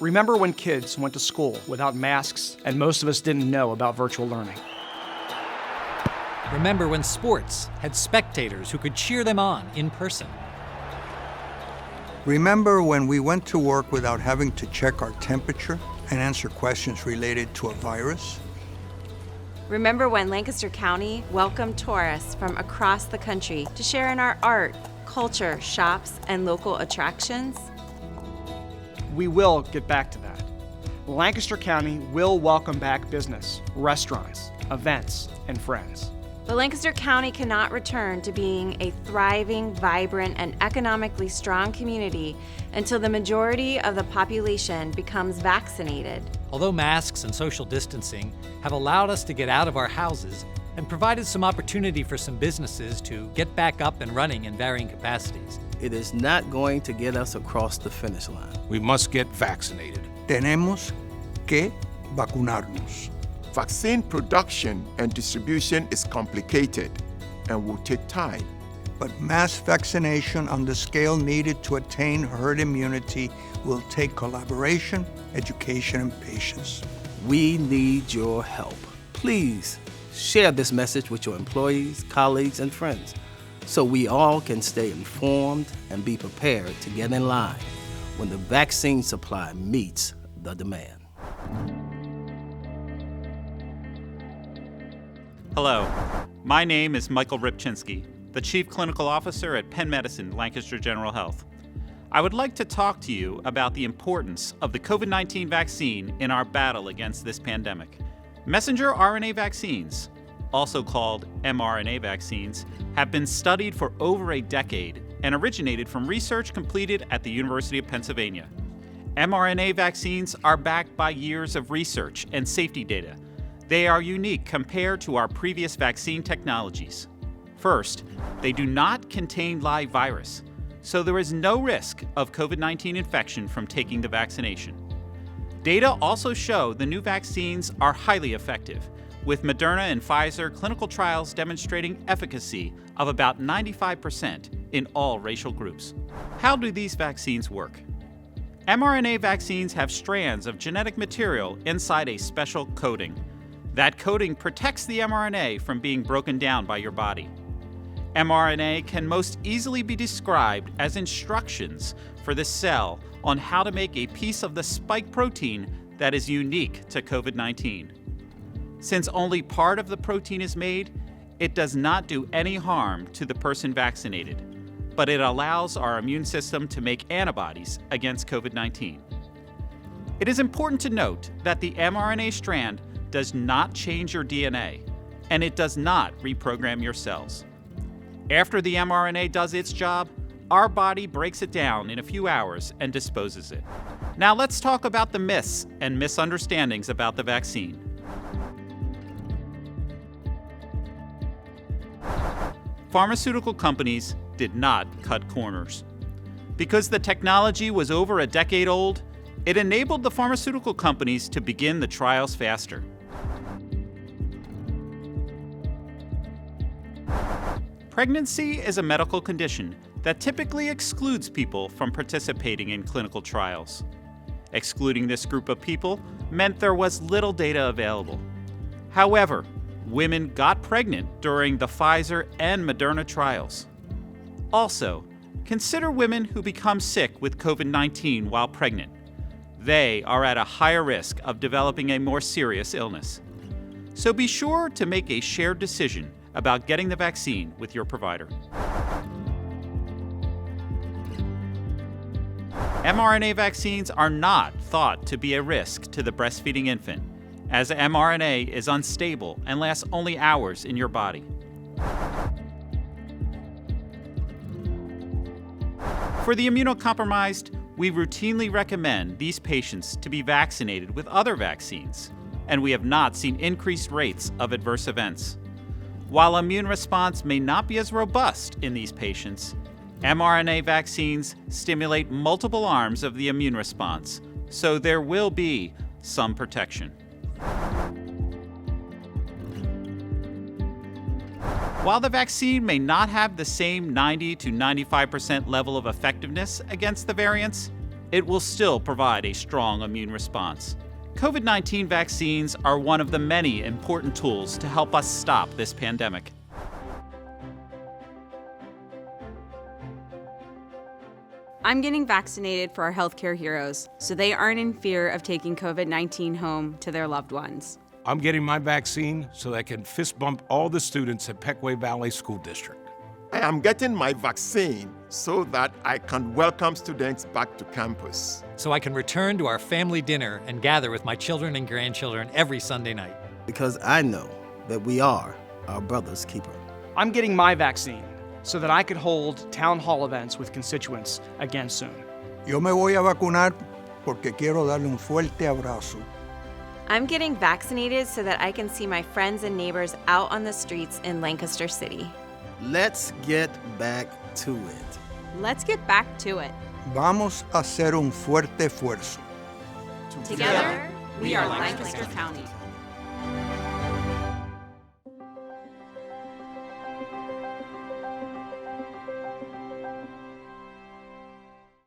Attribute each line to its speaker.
Speaker 1: Remember when kids went to school without masks and most of us didn't know about virtual learning?
Speaker 2: Remember when sports had spectators who could cheer them on in person?
Speaker 3: Remember when we went to work without having to check our temperature and answer questions related to a virus?
Speaker 4: Remember when Lancaster County welcomed tourists from across the country to share in our art, culture, shops, and local attractions?
Speaker 1: We will get back to that. Lancaster County will welcome back business, restaurants, events, and friends.
Speaker 4: But Lancaster County cannot return to being a thriving, vibrant, and economically strong community until the majority of the population becomes vaccinated.
Speaker 2: Although masks and social distancing have allowed us to get out of our houses and provided some opportunity for some businesses to get back up and running in varying capacities,
Speaker 5: it is not going to get us across the finish line.
Speaker 6: We must get vaccinated.
Speaker 3: Tenemos que vacunarnos.
Speaker 7: Vaccine production and distribution is complicated and will take time.
Speaker 3: But mass vaccination on the scale needed to attain herd immunity will take collaboration, education, and patience.
Speaker 5: We need your help. Please share this message with your employees, colleagues, and friends so we all can stay informed and be prepared to get in line when the vaccine supply meets the demand.
Speaker 8: Hello, my name is Michael Ripchinsky, the Chief Clinical Officer at Penn Medicine, Lancaster General Health. I would like to talk to you about the importance of the COVID-19 vaccine in our battle against this pandemic. Messenger RNA vaccines, also called mRNA vaccines, have been studied for over a decade and originated from research completed at the University of Pennsylvania. mRNA vaccines are backed by years of research and safety data. They are unique compared to our previous vaccine technologies. First, they do not contain live virus, so there is no risk of COVID-19 infection from taking the vaccination. Data also show the new vaccines are highly effective, with Moderna and Pfizer clinical trials demonstrating efficacy of about 95% in all racial groups. How do these vaccines work? mRNA vaccines have strands of genetic material inside a special coating. That coating protects the mRNA from being broken down by your body. mRNA can most easily be described as instructions for the cell on how to make a piece of the spike protein that is unique to COVID-19. Since only part of the protein is made, it does not do any harm to the person vaccinated, but it allows our immune system to make antibodies against COVID-19. It is important to note that the mRNA strand does not change your DNA, and it does not reprogram your cells. After the mRNA does its job, our body breaks it down in a few hours and disposes it. Now let's talk about the myths and misunderstandings about the vaccine. Pharmaceutical companies did not cut corners. Because the technology was over a decade old, it enabled the pharmaceutical companies to begin the trials faster. Pregnancy is a medical condition that typically excludes people from participating in clinical trials. Excluding this group of people meant there was little data available. However, women got pregnant during the Pfizer and Moderna trials. Also, consider women who become sick with COVID-19 while pregnant. They are at a higher risk of developing a more serious illness. So be sure to make a shared decision about getting the vaccine with your provider. mRNA vaccines are not thought to be a risk to the breastfeeding infant, as mRNA is unstable and lasts only hours in your body. For the immunocompromised, we routinely recommend these patients to be vaccinated with other vaccines, and we have not seen increased rates of adverse events. While immune response may not be as robust in these patients, mRNA vaccines stimulate multiple arms of the immune response, so there will be some protection. While the vaccine may not have the same 90 to 95% level of effectiveness against the variants, it will still provide a strong immune response. COVID-19 vaccines are one of the many important tools to help us stop this pandemic.
Speaker 9: I'm getting vaccinated for our healthcare heroes so they aren't in fear of taking COVID-19 home to their loved ones.
Speaker 6: I'm getting my vaccine so that I can fist bump all the students at Peckway Valley School District.
Speaker 7: I am getting my vaccine so that I can welcome students back to campus.
Speaker 2: So I can return to our family dinner and gather with my children and grandchildren every Sunday night.
Speaker 5: Because I know that we are our brother's keeper.
Speaker 1: I'm getting my vaccine so that I could hold town hall events with constituents again soon.
Speaker 3: Yo me voy a vacunar porque quiero darle un fuerte abrazo.
Speaker 4: I'm getting vaccinated so that I can see my friends and neighbors out on the streets in Lancaster City.
Speaker 5: Let's get back to it.
Speaker 9: Let's get back to it.
Speaker 3: Vamos a hacer un fuerte esfuerzo.
Speaker 9: Together, we are Lancaster County.